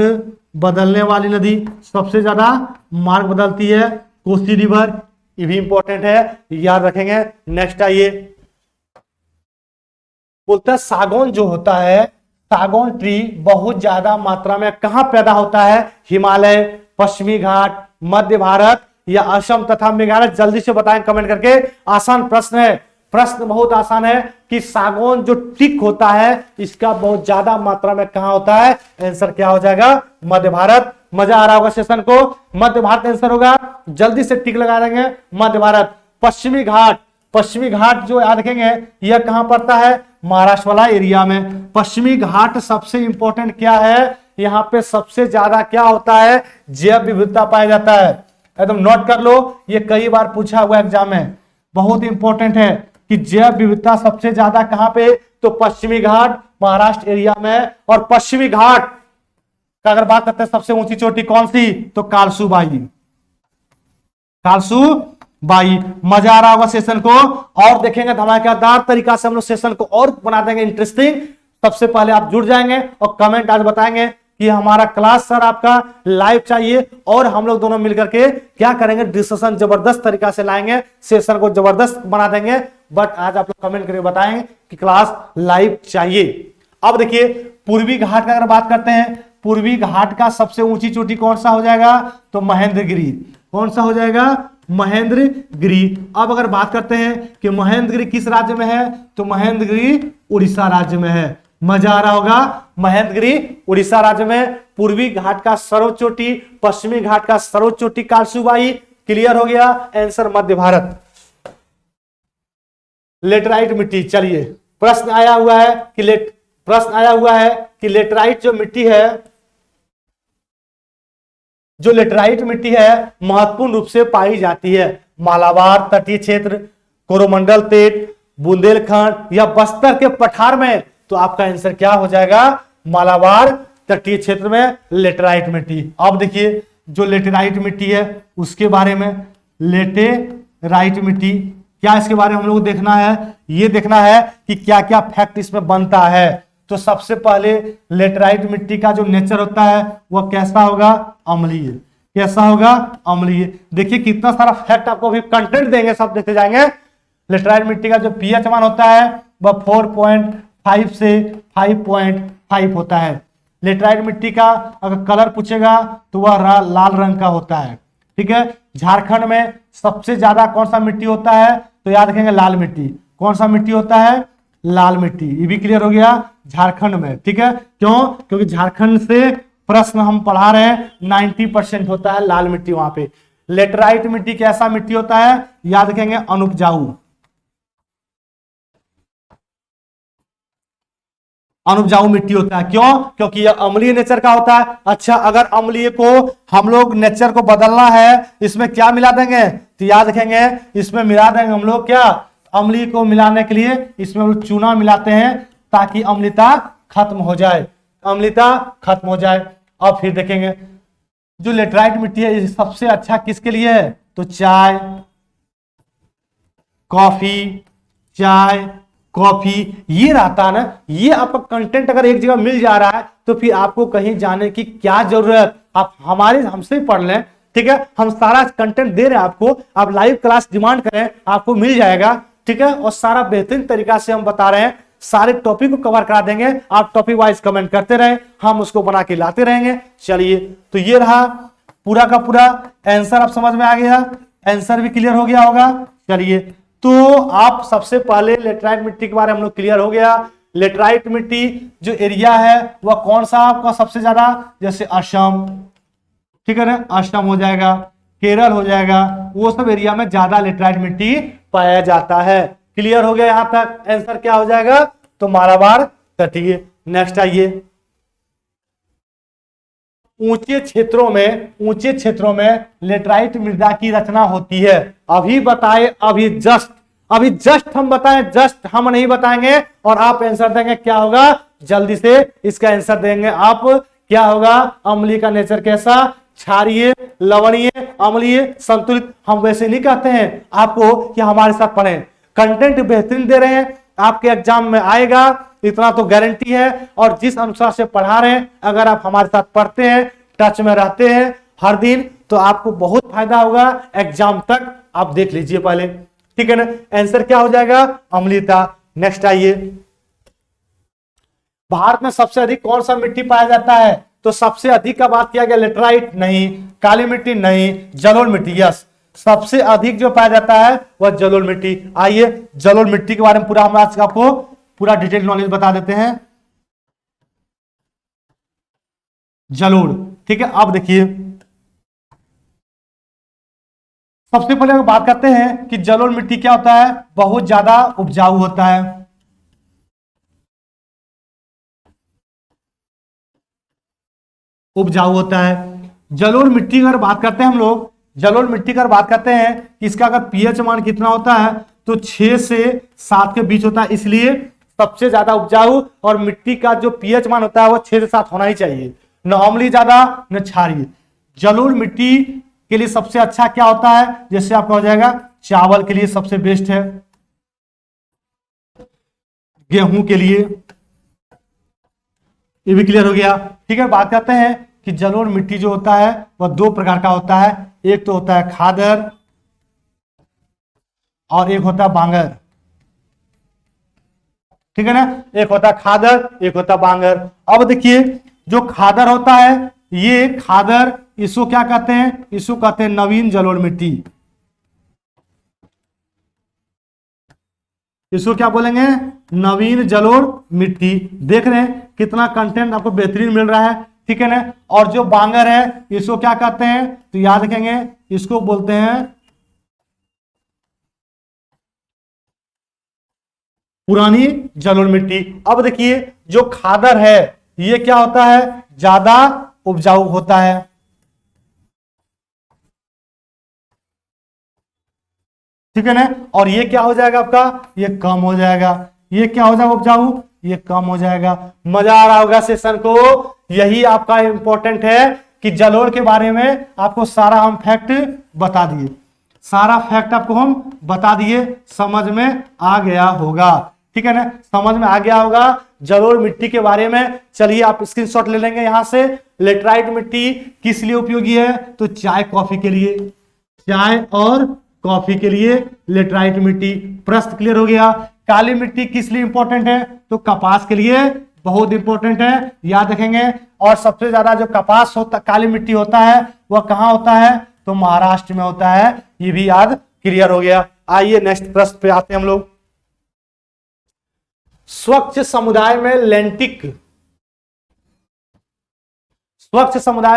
बदलने वाली नदी, सबसे ज्यादा मार्ग बदलती है कोसी रिवर, ये भी इंपॉर्टेंट है, याद रखेंगे। नेक्स्ट आइए, बोलता है सागौन जो होता है, सागौन ट्री बहुत ज्यादा मात्रा में कहां पैदा होता है, हिमालय, पश्चिमी घाट, मध्य भारत या असम तथा मेघालय। जल्दी से बताएं कमेंट करके, आसान प्रश्न है, प्रश्न बहुत आसान है कि सागौन जो टिक होता है इसका बहुत ज्यादा मात्रा में कहां होता है, आंसर क्या हो जाएगा, मध्य भारत। मजा आ रहा होगा सेशन को, मध्य भारत आंसर होगा, जल्दी से टिक लगा देंगे, मध्य भारत। पश्चिमी घाट, पश्चिमी घाट जो याद रखेंगे यह कहां पड़ता है, महाराष्ट्र वाला एरिया में। पश्चिमी घाट सबसे इंपॉर्टेंट क्या है, यहाँ पे सबसे ज्यादा क्या होता है, जैव विविधता पाया जाता है, एकदम नोट कर लो, ये कई बार पूछा हुआ एग्जाम में, बहुत इंपॉर्टेंट है कि जैव विविधता सबसे ज्यादा कहां पे, तो पश्चिमी घाट, महाराष्ट्र एरिया में। और पश्चिमी घाट का अगर बात करते हैं सबसे ऊंची चोटी कौन सी, तो कालसूबाई, कालसूबाई। मजा आ रहा होगा सेशन को, और देखेंगे धमाकेदार तरीका से हम लोग सेशन को और बना देंगे इंटरेस्टिंग। सबसे पहले आप जुड़ जाएंगे और कमेंट आज बताएंगे कि हमारा क्लास सर आपका लाइव चाहिए, और हम लोग दोनों मिलकर के क्या करेंगे, डिस्कशन जबरदस्त तरीका से लाएंगे, सेशन को जबरदस्त बना देंगे। बट आज आप लोग कमेंट करके बताएंगे कि क्लास लाइव चाहिए। अब देखिए पूर्वी घाट का अगर बात करते हैं, पूर्वी घाट का सबसे ऊंची चोटी कौन सा हो जाएगा, तो महेंद्रगिरी। कौन सा हो जाएगा, महेंद्रगिरी। अब अगर बात करते हैं कि महेंद्रगिरी किस राज्य में है, तो महेंद्रगिरी उड़ीसा राज्य में है। मजा आ रहा होगा, महेंद्रगिरी उड़ीसा राज्य में। पूर्वी घाट का सर्वोच्च चोटी, पश्चिमी घाट का सर्वोच्च चोटी कालसूबाई। क्लियर हो गया, आंसर मध्य भारत। लेटराइट मिट्टी, चलिए प्रश्न आया हुआ है कि लेटराइट जो मिट्टी है, जो लेटराइट मिट्टी है महत्वपूर्ण रूप से पाई जाती है मालाबार तटीय क्षेत्र, कोरोमंडल तट, बुंदेलखंड या बस्तर के पठार में। तो आपका आंसर क्या हो जाएगा, मालाबार तटीय क्षेत्र में लेटराइट मिट्टी। अब देखिए जो लेटेराइट मिट्टी है उसके बारे में, लेटेराइट मिट्टी क्या, इसके बारे में हम लोग देखना है, ये देखना है कि क्या क्या फैक्ट इसमें बनता है। तो सबसे पहले लेटराइट मिट्टी का जो नेचर होता है वह कैसा होगा, अम्लीय। कैसा होगा, अम्लीय। देखिए कितना सारा फैक्ट आपको अभी कंटेंट देंगे, सब देखते जाएंगे। लेटराइट मिट्टी का जो पीएच मान होता है वह 4.5 से 5.5 होता है। लेटराइट मिट्टी का अगर कलर पूछेगा तो वह लाल रंग का होता है। ठीक है, झारखंड में सबसे ज्यादा कौन सा मिट्टी होता है, तो याद रखेंगे लाल मिट्टी। कौन सा मिट्टी होता है, लाल मिट्टी। ये भी क्लियर हो गया, झारखंड में। ठीक है, क्यों, क्योंकि झारखंड से प्रश्न हम पढ़ा रहे हैं, 90% होता है लाल मिट्टी वहां पे। लेटराइट मिट्टी कैसा मिट्टी होता है, याद रखेंगे अनुपजाऊ। अनुपजाऊ मिट्टी होता है। क्यों? क्योंकि यह अम्लीय नेचर का होता है। अच्छा, अगर अम्लीय को हम लोग नेचर को बदलना है, इसमें क्या मिला देंगे? तो याद रखेंगे, इसमें मिला देंगे हम लोग क्या, अम्लीय को मिलाने के लिए इसमें हम लोग चूना मिलाते हैं ताकि अम्लता खत्म हो जाए, अम्लता खत्म हो जाए। अब फिर देखेंगे जो लेटराइट मिट्टी है, ये सबसे अच्छा किसके लिए है? तो चाय, कॉफी, चाय, कॉफी, ये रहता है ना। ये आपका कंटेंट अगर एक जगह मिल जा रहा है तो फिर आपको कहीं जाने की क्या जरूरत, आप हमसे ही पढ़ लें, ठीक है। हम सारा कंटेंट दे रहे हैं आपको, आप लाइव क्लास डिमांड करें, आपको मिल जाएगा, ठीक है। और सारा बेहतरीन तरीका से हम बता रहे हैं, सारे टॉपिक को कवर करा देंगे। आप टॉपिक वाइज कमेंट करते रहे, हम उसको बना के लाते रहेंगे। चलिए, तो ये रहा पूरा का पूरा आंसर। आप समझ में आ गया, आंसर भी क्लियर हो गया होगा। चलिए, तो आप सबसे पहले लेटराइट मिट्टी के बारे में हम लोग क्लियर हो गया। लेटराइट मिट्टी जो एरिया है वह कौन सा आपका सबसे ज्यादा? जैसे असम, ठीक है ना, असम हो जाएगा, केरल हो जाएगा, वो सब एरिया में ज्यादा लेटराइट मिट्टी पाया जाता है। क्लियर हो गया यहां तक? आंसर क्या हो जाएगा? तो मालाबार तटीय। नेक्स्ट आइए, ऊंचे क्षेत्रों में लेटराइट मृदा की रचना होती है। अभी बताए, अभी जस्ट हम बताएं, जस्ट हम नहीं बताएंगे और आप आंसर देंगे। क्या होगा? जल्दी से इसका आंसर देंगे आप। क्या होगा? अम्लीय का नेचर कैसा? क्षारीय, लवणीय, अम्लीय, संतुलित। हम वैसे नहीं कहते हैं आपको कि हमारे साथ पढ़ें, कंटेंट बेहतरीन दे रहे हैं, आपके एग्जाम में आएगा, इतना तो गारंटी है। और जिस अनुसार से पढ़ा रहे हैं, अगर आप हमारे साथ पढ़ते हैं, टच में रहते हैं हर दिन, तो आपको बहुत फायदा होगा। एग्जाम तक आप देख लीजिए पहले, ठीक है ना। आंसर क्या हो जाएगा? अम्लीयता। नेक्स्ट आइए, भारत में सबसे अधिक कौन सा मिट्टी पाया जाता है? तो सबसे अधिक का बात किया गया, लेटराइट नहीं, काली मिट्टी नहीं, जलोढ़ मिट्टी। यस, सबसे अधिक जो पाया जाता है वह जलोढ़ मिट्टी। आइए, जलोढ़ मिट्टी के बारे में पूरा हम आज आपको पूरा डिटेल नॉलेज बता देते हैं। जलोढ़, ठीक है। अब देखिए, सबसे पहले हम बात करते हैं कि जलोढ़ मिट्टी क्या होता है। बहुत ज्यादा उपजाऊ होता है, उपजाऊ होता है। जलोढ़ मिट्टी अगर बात करते हैं हम लोग, जलोढ़ मिट्टी का बात करते हैं कि इसका अगर पीएच मान कितना होता है तो 6 से 7 के बीच होता है, इसलिए सबसे ज्यादा उपजाऊ। और मिट्टी का जो पीएच मान होता है वो 6 से 7 होना ही चाहिए, न अम्लीय ज्यादा न क्षारीय। जलोढ़ मिट्टी के लिए सबसे अच्छा क्या होता है? जैसे आपका हो जाएगा, चावल के लिए सबसे बेस्ट है, गेहूं के लिए, ये भी क्लियर हो गया, ठीक है। बात करते हैं कि जलोढ़ मिट्टी जो होता है वह 2 प्रकार का होता है। एक तो होता है खादर और एक होता है बांगर, ठीक है ना। एक होता है खादर, एक होता है बांगर। अब देखिए, जो खादर होता है, ये खादर, इसको क्या कहते हैं? इसको कहते हैं नवीन जलोढ़ मिट्टी। इसको क्या बोलेंगे? नवीन जलोढ़ मिट्टी। देख रहे हैं कितना कंटेंट आपको बेहतरीन मिल रहा है, ठीक है ना। और जो बांगर है, इसको क्या कहते हैं? तो याद रखेंगे, इसको बोलते हैं पुरानी जलोढ़ मिट्टी। अब देखिए, जो खादर है ये क्या होता है? ज्यादा उपजाऊ होता है, ठीक है ना। और ये क्या हो जाएगा आपका? ये कम हो जाएगा। ये क्या हो जाएगा? उपजाऊ, ये कम हो जाएगा। मजा आ रहा होगा सेशन को। यही आपका इंपॉर्टेंट है कि जलोढ़ के बारे में आपको सारा हम फैक्ट बता दिए, सारा फैक्ट आपको हम बता दिए। समझ में आ गया होगा, ठीक है ना, समझ में आ गया होगा जलोढ़ मिट्टी के बारे में। चलिए, आप स्क्रीनशॉट ले लेंगे यहां से। लेटराइट मिट्टी किस लिए उपयोगी है? तो चाय कॉफी के लिए, चाय और कॉफी के लिए लेटराइट मिट्टी। प्रश्न क्लियर हो गया। काली मिट्टी किस लिए इंपॉर्टेंट है? तो कपास के लिए बहुत इंपॉर्टेंट है, याद रखेंगे। और सबसे ज्यादा जो कपास होता, काली मिट्टी होता है, वह कहां होता है? तो महाराष्ट्र में होता है। ये भी याद क्लियर हो गया। आइए नेक्स्ट प्रश्न पे आते हैं हम लोग। स्वच्छ समुदाय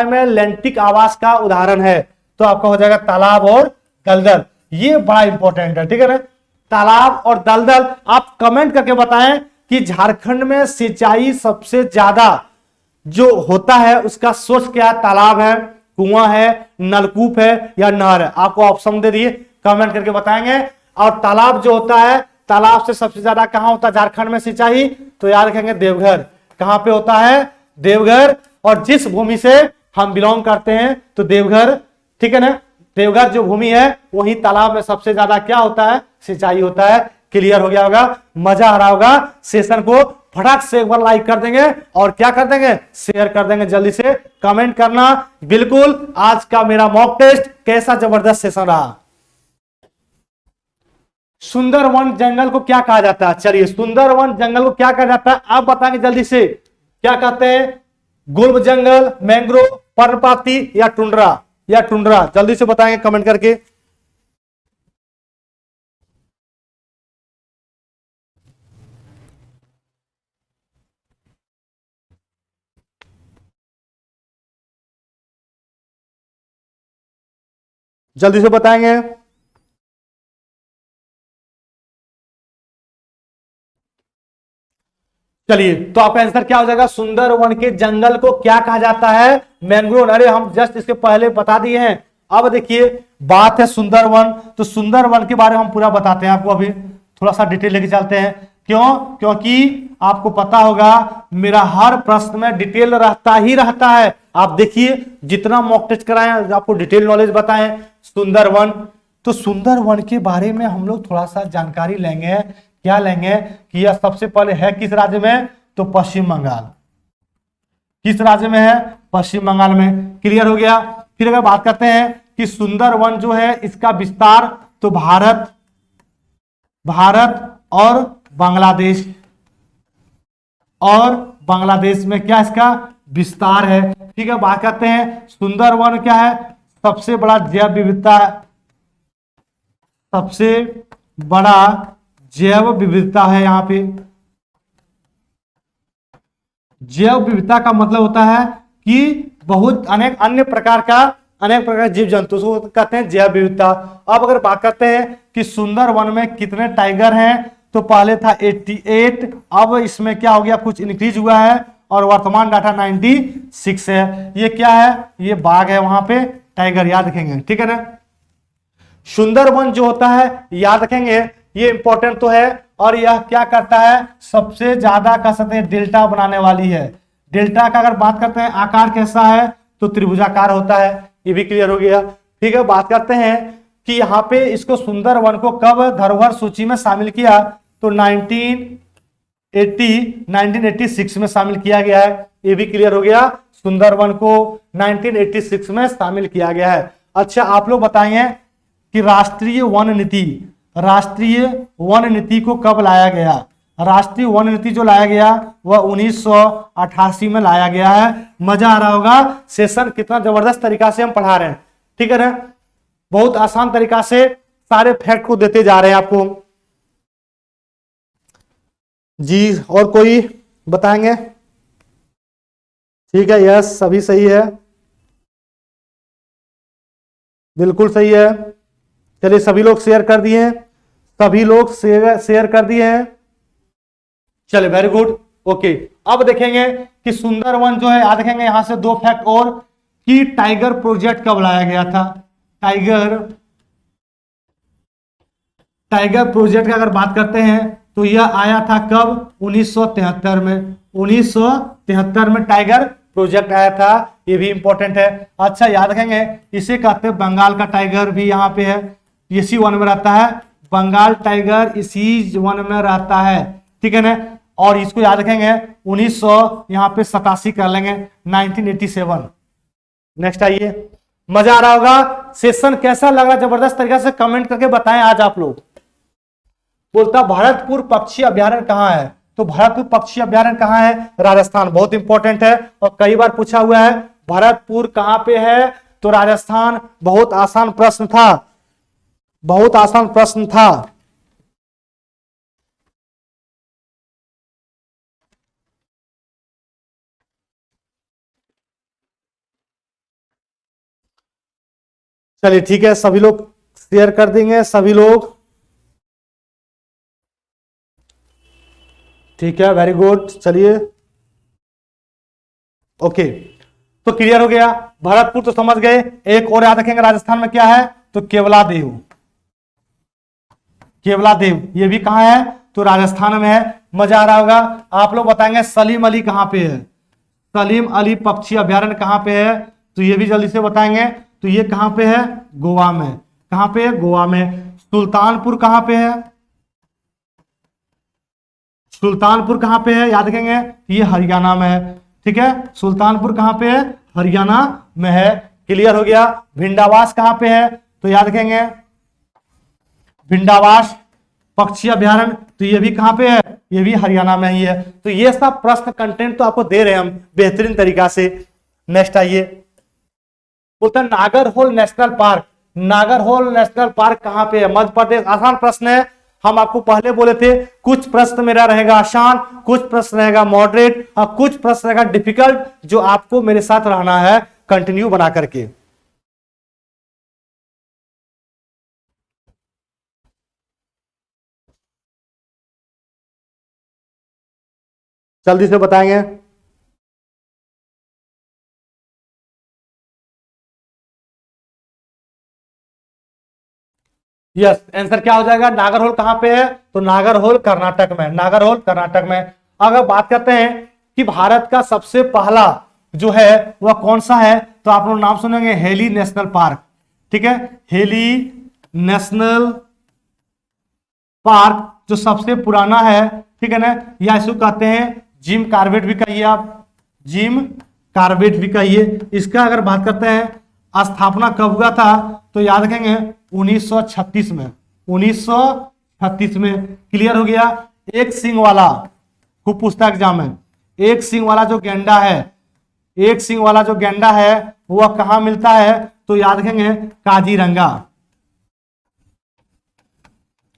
में लेंटिक आवास का उदाहरण है। तो आपका हो जाएगा तालाब और दलदल। ये बड़ा इंपॉर्टेंट है, ठीक है ना। तालाब और दलदल आप कमेंट करके बताएं, कि झारखंड में सिंचाई सबसे ज्यादा जो होता है उसका सोर्स क्या है? तालाब है, कुआं है, नलकूप है या नहर है? आपको ऑप्शन दे दिए, कमेंट करके बताएंगे। और तालाब जो होता है, तालाब से सबसे ज्यादा कहां होता है झारखंड में सिंचाई? तो याद रखेंगे देवघर। कहां पे होता है? देवघर। और जिस भूमि से हम बिलोंग करते हैं तो देवघर, ठीक है ना, देवघर जो भूमि है वही तालाब में सबसे ज्यादा क्या होता है? सिंचाई होता है। क्लियर हो गया होगा, मजा आ रहा होगा। सेशन को फटाक से एक बार लाइक कर देंगे और क्या कर देंगे? शेयर कर देंगे। जल्दी से कमेंट करना। बिल्कुल, आज का मेरा मॉक टेस्ट कैसा जबरदस्त सेशन रहा। सुंदरवन जंगल को क्या कहा जाता है? चलिए, सुंदरवन जंगल को क्या कहा जाता है आप बताएंगे जल्दी से। क्या कहते हैं? गुल्म जंगल, मैंग्रोव, पर्णपाती या टुंड्रा? या टुंड्रा, जल्दी से बताएंगे कमेंट करके। जल्दी से बताएंगे। चलिए, तो आपका आंसर क्या हो जाएगा? सुंदरवन के जंगल को क्या कहा जाता है? मैंग्रोव। अरे हम जस्ट इसके पहले बता दिए हैं। अब देखिए, बात है सुंदरवन, तो सुंदरवन के बारे में हम पूरा बताते हैं आपको। अभी थोड़ा सा डिटेल लेके चलते हैं। क्यों? क्योंकि आपको पता होगा मेरा हर प्रश्न में डिटेल रहता ही रहता है। आप देखिए, जितना मॉक टेस्ट कराएं आपको डिटेल नॉलेज बताएं सुंदरवन। तो सुंदरवन के बारे में हम लोग थोड़ा सा जानकारी लेंगे। क्या लेंगे कि यह सबसे पहले है किस राज्य में? तो पश्चिम बंगाल। किस राज्य में है? पश्चिम बंगाल में। क्लियर हो गया। फिर अगर बात करते हैं कि सुंदरवन जो है इसका विस्तार, तो भारत और बांग्लादेश, और बांग्लादेश में क्या इसका विस्तार है। ठीक है, बात करते हैं सुंदरवन क्या है? सबसे बड़ा जैव विविधता, सबसे बड़ा जैव विविधता है। यहां पे जैव विविधता का मतलब होता है कि बहुत अनेक प्रकार जीव जंतु को कहते हैं जैव विविधता। अब अगर बात करते हैं कि सुंदरवन में कितने टाइगर हैं, तो पहले था 88, अब इसमें क्या हो गया? कुछ इंक्रीज हुआ है और वर्तमान डाटा 96 है। ये क्या है? ये बाघ है, वहां पे टाइगर, याद रखेंगे। ठीक है ना। सुंदरवन जो होता है याद रखेंगे, ये इंपॉर्टेंट तो है। और यह क्या करता है? सबसे ज्यादा कह सकते हैं डेल्टा बनाने वाली है। डेल्टा का अगर बात करते हैं आकार कैसा है? तो त्रिभुजाकार होता है। ये भी क्लियर हो गया। ठीक है, बात करते हैं कि यहाँ पे इसको सुंदरवन को कब धरोहर सूची में शामिल किया? तो 1986 में शामिल किया गया है। ये भी क्लियर हो गया। सुंदरवन को 1986 में शामिल किया गया है। अच्छा, आप लोग बताइए कि राष्ट्रीय वन नीति को कब लाया गया? राष्ट्रीय वन नीति जो लाया गया वह 1988 में लाया गया है। मजा आ रहा होगा। सेशन कितना जबरदस्त तरीका से हम पढ़ा रहे हैं। ठीक है ना, बहुत आसान तरीका से सारे फैक्ट को देते जा रहे हैं आपको जी। और कोई बताएंगे? ठीक है, यस, सभी सही है, बिल्कुल सही है। चलिए, सभी लोग शेयर कर दिए हैं, सभी लोग शेयर कर दिए हैं। चलिए, वेरी गुड, ओके। अब देखेंगे कि सुंदरवन जो है, याद रखेंगे यहां से दो फैक्ट और, कि टाइगर प्रोजेक्ट कब लाया गया था? टाइगर प्रोजेक्ट की अगर बात करते हैं तो यह आया था कब? 1973 में। 1973 में टाइगर प्रोजेक्ट आया था। ये भी इंपॉर्टेंट है। अच्छा, याद रखेंगे, इसे कहते हैं बंगाल का टाइगर भी यहाँ पे है, इसी वन में रहता है। बंगाल टाइगर इसी वन में रहता है। ठीक है ना। और इसको याद रखेंगे 1900 यहाँ पे 87 कर लेंगे, 1987। नेक्स्ट आइए। मजा आ रहा होगा। सेशन कैसा लगा? जबरदस्त तरीके से कमेंट करके बताएं। आज आप लोग बोलता भरतपुर पक्षी अभ्यारण्य कहाँ है? तो भरतपुर पक्षी अभ्यारण्य कहाँ है? राजस्थान। बहुत इंपॉर्टेंट है और कई बार पूछा हुआ है। भरतपुर कहाँ पे है? तो राजस्थान। बहुत आसान प्रश्न था, बहुत आसान प्रश्न था। चलिए, ठीक है, सभी लोग शेयर कर देंगे, सभी लोग। ठीक है, वेरी गुड। चलिए ओके, तो क्लियर हो गया। भरतपुर तो समझ गए। एक और याद रखेंगे, राजस्थान में क्या है, तो केवलादेव। केवलादेव ये भी कहां है, तो राजस्थान में है। मजा आ रहा होगा। आप लोग बताएंगे सलीम अली कहां पे है, सलीम अली पक्षी अभ्यारण्य कहां पे है, तो ये भी जल्दी से बताएंगे। तो ये कहां पे है, गोवा में। कहां पे है, गोवा में। सुल्तानपुर कहां पे है, सुल्तानपुर कहां पे है, याद रखेंगे, ये हरियाणा में है। ठीक है, सुल्तानपुर कहां पे है, हरियाणा में है। क्लियर हो गया। भिंडावास कहां पे है, तो याद रखेंगे भिंडावास पक्षी अभ्यारण्य, तो ये भी कहां पे है, ये भी हरियाणा में ही है। तो ये सब प्रश्न कंटेंट तो आपको दे रहे हैं हम बेहतरीन तरीका से। नेक्स्ट आइए, बोलते हैं Nagarhole national park. Nagarhole national park कहां पे है, मध्य प्रदेश। आसान प्रश्न है, हम आपको पहले बोले थे कुछ प्रश्न मेरा रहेगा आसान, कुछ प्रश्न रहेगा मॉडरेट और कुछ प्रश्न रहेगा डिफिकल्ट, जो आपको मेरे साथ रहना है कंटिन्यू बना करके। जल्दी से बताएंगे। यस, आंसर क्या हो जाएगा, नागरहोल कहां पे है, तो नागरहोल कर्नाटक में। नागरहोल कर्नाटक में। अगर बात करते हैं कि भारत का सबसे पहला जो है वह कौन सा है, तो आप लोग नाम सुनेंगे हेली नेशनल पार्क। ठीक है, हेली नेशनल पार्क जो सबसे पुराना है, ठीक है ना, या इसको कहते हैं जिम कार्बेट भी कहिए आप, जिम कार्बेट भी कहिए। इसका अगर बात करते हैं स्थापना कब हुआ था, तो याद रखेंगे 1936 में। 1936 में। क्लियर हो गया। एक सिंह वाला, खूब पूछता एग्जाम में, एक सिंह वाला जो गेंडा है, एक सिंह वाला जो गेंडा है वह कहां मिलता है, तो याद रखेंगे काजीरंगा।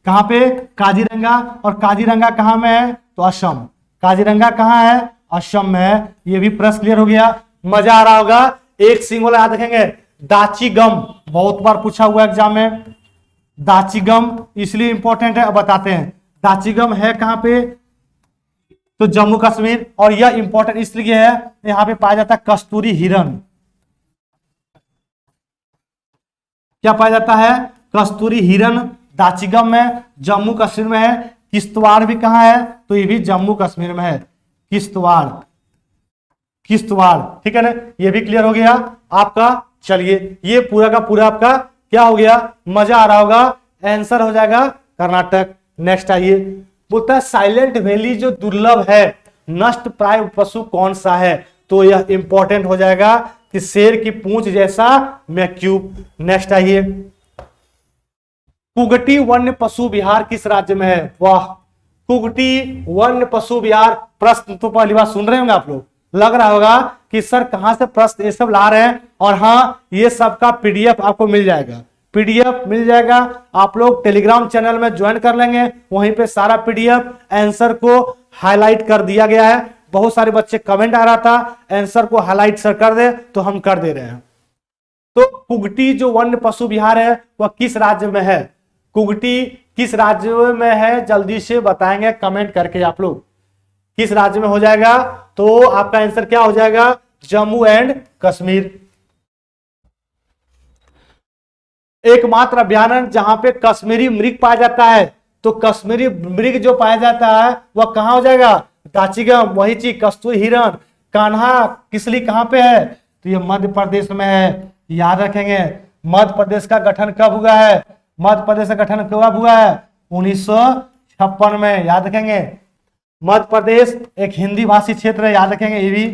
कहां पे, काजीरंगा। और काजीरंगा कहां में है, तो असम। काजीरंगा कहां है, असम में है। ये भी प्रश्न क्लियर हो गया। मजा आ रहा होगा। एक सिंह वाला याद रखेंगे दाचीगम, बहुत बार पूछा हुआ एग्जाम में। दाचीगम इसलिए इंपॉर्टेंट है, अब बताते हैं। दाचीगम है कहां पे, तो जम्मू कश्मीर। और यह इंपॉर्टेंट इसलिए है, यहां पे पाया जाता है कस्तूरी हिरण। क्या पाया जाता है, कस्तूरी हिरण दाचीगम में, जम्मू कश्मीर में है। किश्तवाड़ भी कहां है, तो ये भी जम्मू कश्मीर में है। किश्तवाड़, किश्तवाड़। ठीक है ना, ये भी क्लियर हो गया आपका। चलिए, ये पूरा का पूरा आपका क्या हो गया, मजा आ रहा होगा। आंसर हो जाएगा कर्नाटक। नेक्स्ट आइए, बोलता है साइलेंट वैली जो दुर्लभ है, नष्ट प्राय पशु कौन सा है, तो यह इंपॉर्टेंट हो जाएगा कि शेर की पूंछ जैसा मैक्यूब। नेक्स्ट आइए, कुगटी वन्य पशु विहार किस राज्य में है, वाह, कुगटी वन्य पशु विहार। प्रश्न तो पहली बार सुन रहे होंगे आप लोग, लग रहा होगा कि सर कहां से प्रश्न ये सब ला रहे हैं। और हाँ, ये सब का पीडीएफ आपको मिल जाएगा, पीडीएफ मिल जाएगा। आप लोग टेलीग्राम चैनल में ज्वाइन कर लेंगे, वहीं पे सारा पीडीएफ आंसर को हाईलाइट कर दिया गया है। बहुत सारे बच्चे कमेंट आ रहा था आंसर को हाईलाइट सर कर दे, तो हम कर दे रहे हैं। तो कुगटी जो वन्य पशु विहार है वह किस राज्य में है, कुगटी किस राज्य में है, जल्दी से बताएंगे कमेंट करके आप लोग, किस राज्य में हो जाएगा। तो आपका आंसर क्या हो जाएगा, जम्मू एंड कश्मीर। एकमात्र अभ्यारण्य जहां पे कश्मीरी मृग पाया जाता है, तो कश्मीरी मृग जो पाया जाता है वह कहां हो जाएगा, दाचीगम। वही चीज कस्तूरी हिरण, कान्हा किसली कहां पे है, तो ये मध्य प्रदेश में है। याद रखेंगे मध्य प्रदेश का गठन कब हुआ है, मध्य प्रदेश का गठन कब हुआ है, 1956 में। याद रखेंगे मध्य प्रदेश एक हिंदी भाषी क्षेत्र है, याद रखेंगे ये भी।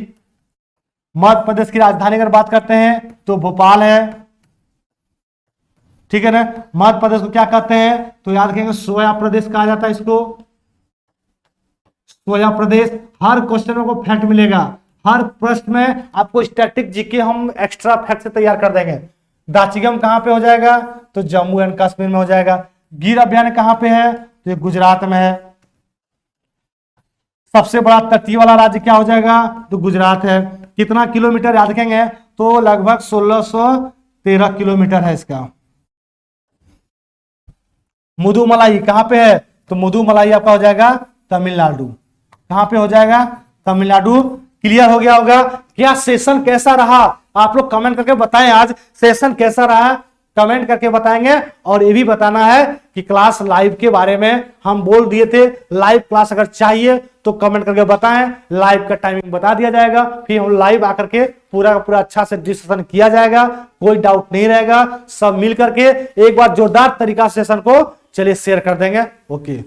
मध्य प्रदेश की राजधानी अगर बात करते हैं तो भोपाल है, ठीक है ना। मध्य प्रदेश को क्या कहते हैं, तो याद रखेंगे सोया प्रदेश कहा जाता है इसको, सोया प्रदेश। हर क्वेश्चन में को फैक्ट मिलेगा, हर प्रश्न में आपको स्टैटिक जीके हम एक्स्ट्रा फैक्ट से तैयार कर देंगे। दाचीगम कहां पे हो जाएगा, तो जम्मू एंड कश्मीर में हो जाएगा। गिर अभ्यारण्य कहां पे है, तो ये गुजरात में है। सबसे बड़ा तटीय वाला राज्य क्या हो जाएगा, तो गुजरात है। कितना किलोमीटर याद रखेंगे, तो लगभग 1613 किलोमीटर है इसका। मुदुमलाई कहां पे है, तो मुदुमलाई आपका हो जाएगा तमिलनाडु। कहां पे हो जाएगा, तमिलनाडु। क्लियर हो गया होगा। क्या सेशन कैसा रहा, आप लोग कमेंट करके बताएं, आज सेशन कैसा रहा कमेंट करके बताएंगे। और ये भी बताना है कि क्लास लाइव के बारे में हम बोल दिए थे, लाइव क्लास अगर चाहिए तो कमेंट करके बताएं, लाइव का टाइमिंग बता दिया जाएगा, फिर हम लाइव आकर के पूरा का पूरा अच्छा से डिस्कशन किया जाएगा, कोई डाउट नहीं रहेगा। सब मिल करके एक बार जोरदार तरीका से सेशन को चलिए शेयर कर देंगे। ओके।